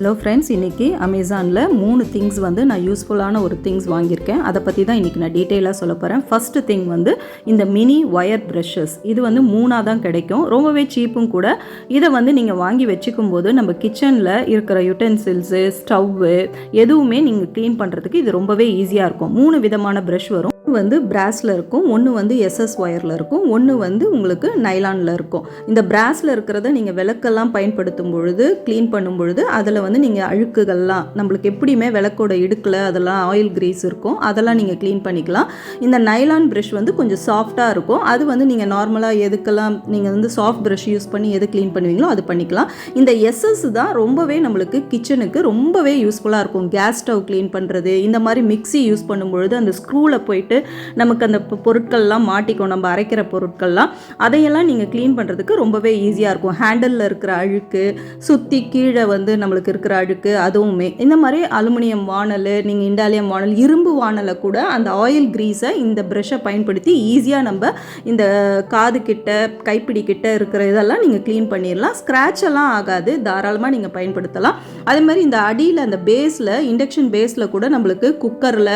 Hello friends, இன்றைக்கி அமேசானில் 3 things வந்து நான் யூஸ்ஃபுல்லான ஒரு திங்ஸ் வாங்கியிருக்கேன். அதை பற்றி தான் இன்றைக்கி நான் டீட்டெயிலாக சொல்ல போகிறேன். ஃபஸ்ட்டு திங் வந்து இந்த மினி ஒயர் ப்ரஷஸ். இது வந்து 3ஆக தான் கிடைக்கும், ரொம்பவே சீப்பும் கூட. இதை வந்து நீங்கள் வாங்கி வச்சுக்கும் போது நம்ம கிச்சனில் இருக்கிற யுட்டென்சில்ஸு, ஸ்டவ்வு எதுவுமே நீங்கள் க்ளீன் பண்ணுறதுக்கு இது ரொம்பவே ஈஸியாக இருக்கும். 3 விதமான ப்ரஷ் வரும். வந்து பிராஸில் இருக்கும், ஒன்று வந்து எஸ்எஸ் ஒயரில் இருக்கும், ஒன்று வந்து உங்களுக்கு நைலானில் இருக்கும். இந்த பிராஸில் இருக்கிறத நீங்கள் விளக்கெல்லாம் பயன்படுத்தும் பொழுது, க்ளீன் பண்ணும் பொழுது அதில் வந்து நீங்கள் அழுக்குகள்லாம் நம்மளுக்கு எப்படியுமே விளக்கோட இடுக்கில் அதெல்லாம் ஆயில் கிரீஸ் இருக்கும், அதெல்லாம் நீங்கள் க்ளீன் பண்ணிக்கலாம். இந்த நைலான் ப்ரஷ் வந்து கொஞ்சம் சாஃப்டாக இருக்கும். அது வந்து நீங்கள் நார்மலாக எதுக்கெல்லாம் நீங்கள் வந்து சாஃப்ட் ப்ரஷ் யூஸ் பண்ணி எது க்ளீன் பண்ணுவீங்களோ அது பண்ணிக்கலாம். இந்த எஸ்எஸ் தான் ரொம்பவே நம்மளுக்கு கிச்சனுக்கு ரொம்பவே யூஸ்ஃபுல்லாக இருக்கும். கேஸ் ஸ்டவ் க்ளீன் பண்ணுறது, இந்த மாதிரி மிக்ஸி யூஸ் பண்ணும்பொழுது அந்த ஸ்க்ரூவில் போயிட்டு நமக்கு அந்த பொருட்கள்லாம் மாட்டிக்கும், நம்ம அரைக்கிற பொருட்கள்லாம், அதையெல்லாம் நீங்கள் க்ளீன் பண்ணுறதுக்கு ரொம்பவே ஈஸியாக இருக்கும். ஹேண்டலில் இருக்கிற அழுக்கு, சுற்றி கீழே வந்து நம்மளுக்கு இருக்கிற அழுக்கு, அதுவுமே இந்த மாதிரி அலுமினியம் வானல், நீங்கள் இண்டாலியம் வானல், இரும்பு வானலை கூட அந்த ஆயில் கிரீஸை இந்த ப்ரஷ்ஷை பயன்படுத்தி ஈஸியாக நம்ம இந்த காது கிட்ட, கைப்பிடி கிட்ட இருக்கிற இதெல்லாம் நீங்கள் க்ளீன் பண்ணிடலாம். ஸ்க்ராட்ச் எல்லாம் ஆகாது, தாராளமாக நீங்கள் பயன்படுத்தலாம். அதே மாதிரி இந்த அடியில் அந்த பேஸில், இண்டக்ஷன் பேஸில் கூட நம்மளுக்கு குக்கரில்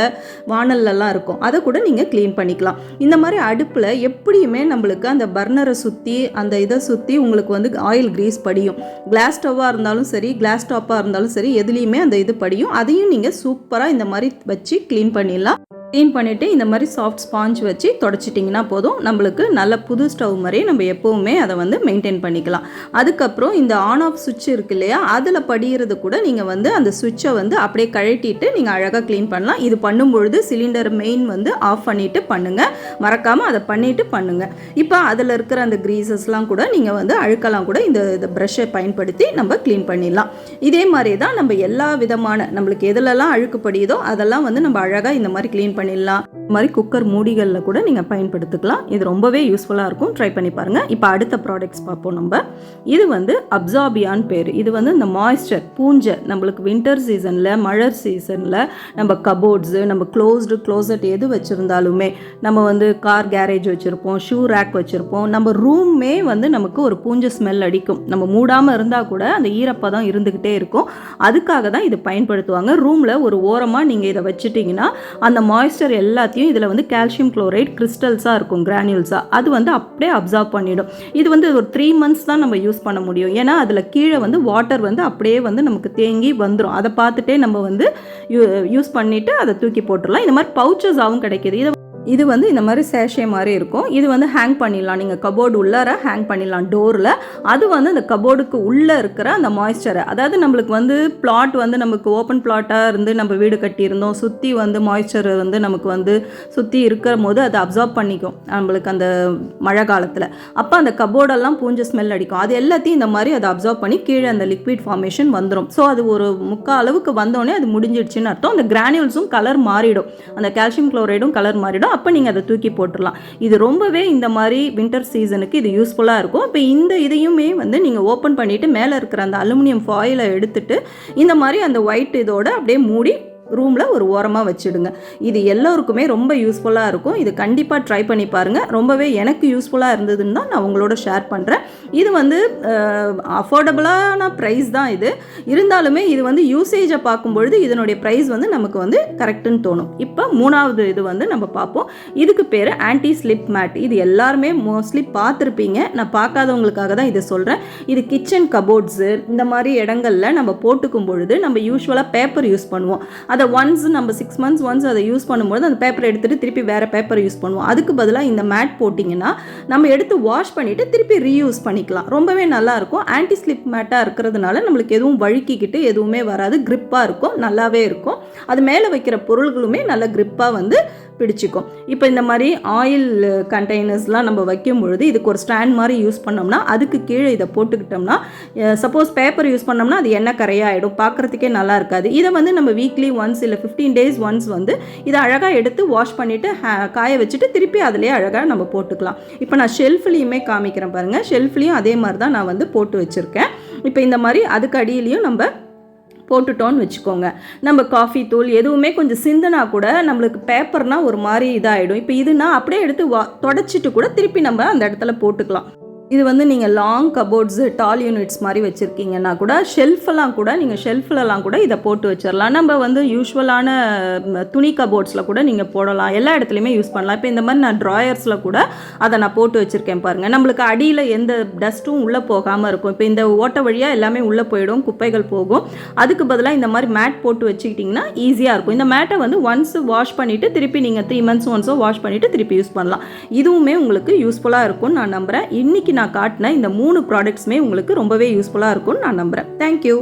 வானல்லாம் இருக்கும், அதை கூட நீங்கள் க்ளீன் பண்ணிக்கலாம். இந்த மாதிரி அடுப்பில் எப்படியுமே நம்மளுக்கு அந்த பர்னரை சுற்றி, அந்த இதை சுற்றி உங்களுக்கு வந்து ஆயில் கிரீஸ் படியும். கிளாஸ் ஸ்டவ்வாக இருந்தாலும் சரி, கிளாஸ் டாப்பாக இருந்தாலும் சரி, எதுலேயுமே அந்த இது படியும். அதையும் நீங்கள் சூப்பராக இந்த மாதிரி வச்சு க்ளீன் பண்ணிடலாம். க்ளீன் பண்ணிவிட்டு இந்த மாதிரி சாஃப்ட் ஸ்பாஞ்ச் வச்சு தொடச்சிட்டிங்கன்னா போதும், நம்மளுக்கு நல்ல புது ஸ்டவ் மாதிரியே நம்ம எப்போவுமே அதை வந்து மெயின்டைன் பண்ணிக்கலாம். அதுக்கப்புறம் இந்த ஆன் ஆஃப் சுவிட்ச் இருக்கு இல்லையா, அதில் படிகிறது கூட நீங்கள் வந்து அந்த சுவிட்சை வந்து அப்படியே கழட்டிட்டு நீங்கள் அழகாக க்ளீன் பண்ணலாம். இது பண்ணும்பொழுது சிலிண்டர் மெயின் வந்து ஆஃப் பண்ணிவிட்டு பண்ணுங்கள், மறக்காமல் அதை பண்ணிவிட்டு பண்ணுங்கள். இப்போ அதில் இருக்கிற அந்த க்ரீசஸ்லாம் கூட நீங்கள் வந்து அழுக்கெல்லாம் கூட இந்த ப்ரஷ்ஷை பயன்படுத்தி நம்ம க்ளீன் பண்ணிடலாம். இதே மாதிரி தான் நம்ம எல்லா விதமான நம்மளுக்கு எதுலெல்லாம் அழுக்கு படியுதோ அதெல்லாம் வந்து நம்ம அழகாக இந்த மாதிரி க்ளீன் பண்ணிடலாம். இந்த மாதிரி குக்கர் மூடிகளில் கூட நீங்கள் பயன்படுத்திக்கலாம். இது ரொம்பவே யூஸ்ஃபுல்லாக இருக்கும், ட்ரை பண்ணி பாருங்கள். இப்போ அடுத்த ப்ராடக்ட்ஸ் பார்ப்போம் நம்ம. இது வந்து அப்சார்பியான் பேர். இது வந்து இந்த மாய்ஸ்சர், பூஞ்சை, நம்மளுக்கு வின்டர் சீசனில், மழை சீசனில் நம்ம கபோர்ட்ஸு, நம்ம க்ளோசட் எது வச்சுருந்தாலுமே, நம்ம வந்து கார் கேரேஜ் வச்சுருப்போம், ஷூ ரேக் வச்சுருப்போம், நம்ம ரூமே வந்து நமக்கு ஒரு பூஞ்சை ஸ்மெல் அடிக்கும். நம்ம மூடாமல் இருந்தால் கூட அந்த ஈரப்பதம் இருந்துக்கிட்டே இருக்கும். அதுக்காக தான் இது பயன்படுத்துவாங்க. ரூமில் ஒரு ஓரமாக நீங்கள் இதை வச்சுட்டிங்கன்னா அந்த மாய்ஸ்சர் எல்லாத்தையும், இதில் வந்து கால்சியம் குளோரைட் கிறிஸ்டல்ஸாக இருக்கும், கிரானியூல்ஸாக, அது வந்து அப்படியே அப்சார்ப் பண்ணிடும். இது வந்து ஒரு 3 months தான் நம்ம யூஸ் பண்ண முடியும். ஏன்னா அதில் கீழே வந்து வாட்டர் வந்து அப்படியே வந்து நமக்கு தேங்கி வந்துடும். அதை பார்த்துட்டே நம்ம வந்து யூஸ் பண்ணிவிட்டு அதை தூக்கி போட்டுடலாம். இந்த மாதிரி பவுச்சஸாகவும் கிடைக்கிது. இது வந்து இந்த மாதிரி சேஷே மாதிரி இருக்கும். இது வந்து ஹேங் பண்ணிடலாம், நீங்கள் கபோர்டு உள்ளார ஹேங் பண்ணிடலாம் டோரில். அது வந்து அந்த கபோர்டுக்கு உள்ளே இருக்கிற அந்த மாய்ஸ்சரை, அதாவது நம்மளுக்கு வந்து பிளாட் வந்து நமக்கு ஓப்பன் பிளாட்டாக இருந்து நம்ம வீடு கட்டியிருந்தோம், சுற்றி வந்து மாய்ஸ்சர் வந்து நமக்கு வந்து சுற்றி இருக்கிற போது அதை அப்சார்ப் பண்ணிக்கும் நம்மளுக்கு அந்த மழை காலத்தில். அப்போ அந்த கபோர்டெல்லாம் பூஞ்சை ஸ்மெல் அடிக்கும். அது எல்லாத்தையும் இந்த மாதிரி அதை அப்சார்ப் பண்ணி கீழே அந்த லிக்விட் ஃபார்மேஷன் வந்துடும். ஸோ அது ஒரு முக்கால் அளவுக்கு வந்தோடனே அது முடிஞ்சிடுச்சுன்னு அர்த்தம். அந்த கிரானியூல்ஸும் கலர் மாறிடும், அந்த கால்சியம் குளோரைடும் கலர் மாறிடும். அப்போ நீங்கள் அதை தூக்கி போட்டுடலாம். இது ரொம்பவே இந்த மாதிரி வின்டர் சீசனுக்கு இது யூஸ்ஃபுல்லாக இருக்கும். இப்போ இந்த இதையுமே வந்து நீங்கள் ஓப்பன் பண்ணிவிட்டு மேலே இருக்கிற அந்த அலுமினியம் ஃபாயிலை எடுத்துட்டு இந்த மாதிரி அந்த ஒயிட் இதோட அப்படியே மூடி ரூமில் ஒரு ஓரமாக வச்சுடுங்க. இது எல்லோருக்குமே ரொம்ப யூஸ்ஃபுல்லாக இருக்கும். இது கண்டிப்பாக ட்ரை பண்ணி பாருங்கள். ரொம்பவே எனக்கு யூஸ்ஃபுல்லாக இருந்ததுன்னு தான் நான் உங்களோட ஷேர் பண்ணுறேன். இது வந்து அஃபோர்டபுளான ப்ரைஸ் தான் இது. இருந்தாலுமே இது வந்து யூசேஜை பார்க்கும்பொழுது இதனுடைய ப்ரைஸ் வந்து நமக்கு வந்து கரெக்டுன்னு தோணும். இப்போ 3வது இது வந்து நம்ம பார்ப்போம். இதுக்கு பேர் ஆன்டி ஸ்லிப் மேட். இது எல்லாருமே மோஸ்ட்லி பார்த்துருப்பீங்க. நான் பார்க்காதவங்களுக்காக தான் இதை சொல்கிறேன். இது கிச்சன் கபோர்ட்ஸு இந்த மாதிரி இடங்களில் நம்ம போட்டுக்கும் பொழுது நம்ம யூஸ்வலாக பேப்பர் யூஸ் பண்ணுவோம். அதை ஒன்ஸ் நம்ம 6 months ஒன்ஸ் அதை யூஸ் பண்ணும்போது அந்த பேப்பரை எடுத்துகிட்டு திருப்பி வேறு பேப்பர் யூஸ் பண்ணுவோம். அதுக்கு பதிலாக இந்த மேட் போட்டிங்கன்னா நம்ம எடுத்து வாஷ் பண்ணிவிட்டு திருப்பி ரீயூஸ் பண்ணிக்கலாம். ரொம்பவே நல்லாயிருக்கும். ஆன்டி ஸ்லிப் மேட்டாக இருக்கிறதுனால நம்மளுக்கு எதுவும் வழுக்கிக்கிட்டு எதுவுமே வராது, கிரிப்பாக இருக்கும், நல்லாவே இருக்கும். அது மேலே வைக்கிற பொருள்களுமே நல்ல கிரிப்பாக வந்து பிடிச்சிக்கும். இப்போ இந்த மாதிரி ஆயில் கண்டெய்னர்ஸ்லாம் நம்ம வைக்கும் பொழுது இதுக்கு ஒரு ஸ்டாண்ட் மாதிரி யூஸ் பண்ணோம்னா அதுக்கு கீழே இதை போட்டுக்கிட்டோம்னா, சப்போஸ் பேப்பர் யூஸ் பண்ணோம்னா அது எண்ணெய் கரையாயிடும், பார்க்குறதுக்கே நல்லா இருக்காது. இதை வந்து நம்ம வீக்லி ஒன்ஸ் இல்லை 15 days ஒன்ஸ் வந்து இதை அழகாக எடுத்து வாஷ் பண்ணிவிட்டு காய வச்சுட்டு திருப்பி அதிலே அழகாக நம்ம போட்டுக்கலாம். இப்போ நான் ஷெல்ஃப்லேயுமே காமிக்கிறேன் பாருங்கள். ஷெல்ஃப்லேயும் அதே மாதிரி தான் நான் வந்து போட்டு வச்சுருக்கேன். இப்போ இந்த மாதிரி அதுக்கு அடியிலையும் நம்ம போட்டுட்டோன்னு வச்சுக்கோங்க. நம்ம காஃபி தூள் எதுவுமே கொஞ்சம் சிந்தினா கூட நம்மளுக்கு பேப்பர்னால் ஒரு மாதிரி இதாகிடும். இப்போ இதுனா அப்படியே எடுத்து தொடச்சிட்டு கூட திருப்பி நம்ம அந்த இடத்துல போட்டுக்கலாம். இது வந்து நீங்கள் லாங் கபோர்ட்ஸு டால் யூனிட்ஸ் மாதிரி வச்சுருக்கீங்கன்னா கூட ஷெல்ஃபெல்லாம் கூட நீங்கள் ஷெல்ஃபிலலாம் கூட இதை போட்டு வச்சிடலாம். நம்ம வந்து யூஸ்வலான துணி கபோர்ட்ஸில் கூட நீங்கள் போடலாம், எல்லா இடத்துலையுமே யூஸ் பண்ணலாம். இப்போ இந்த மாதிரி நான் ட்ராயர்ஸில் கூட அதை நான் போட்டு வச்சுருக்கேன் பாருங்கள். நம்மளுக்கு அடியில் எந்த டஸ்ட்டும் உள்ளே போகாமல் இருக்கும். இப்போ இந்த ஓட்டை வழியாக எல்லாமே உள்ளே போயிடும், குப்பைகள் போகும். அதுக்கு பதிலாக இந்த மாதிரி மேட் போட்டு வச்சுக்கிட்டிங்கன்னா ஈஸியாக இருக்கும். இந்த மேட்டை வந்து ஒன்ஸ் வாஷ் பண்ணிவிட்டு திருப்பி நீங்கள் 3 months ஒன்ஸோ வாஷ் பண்ணிவிட்டு திருப்பி யூஸ் பண்ணலாம். இதுவுமே உங்களுக்கு யூஸ்ஃபுல்லாக இருக்கும்னு நான் நம்புகிறேன். இன்றைக்கி நான் காட்டின இந்த 3 ப்ராடக்ட்ஸுமே உங்களுக்கு ரொம்பவே யூஸ்ஃபுல்லாக இருக்கும்னு நான் நம்புகிறேன். தேங்க்யூ.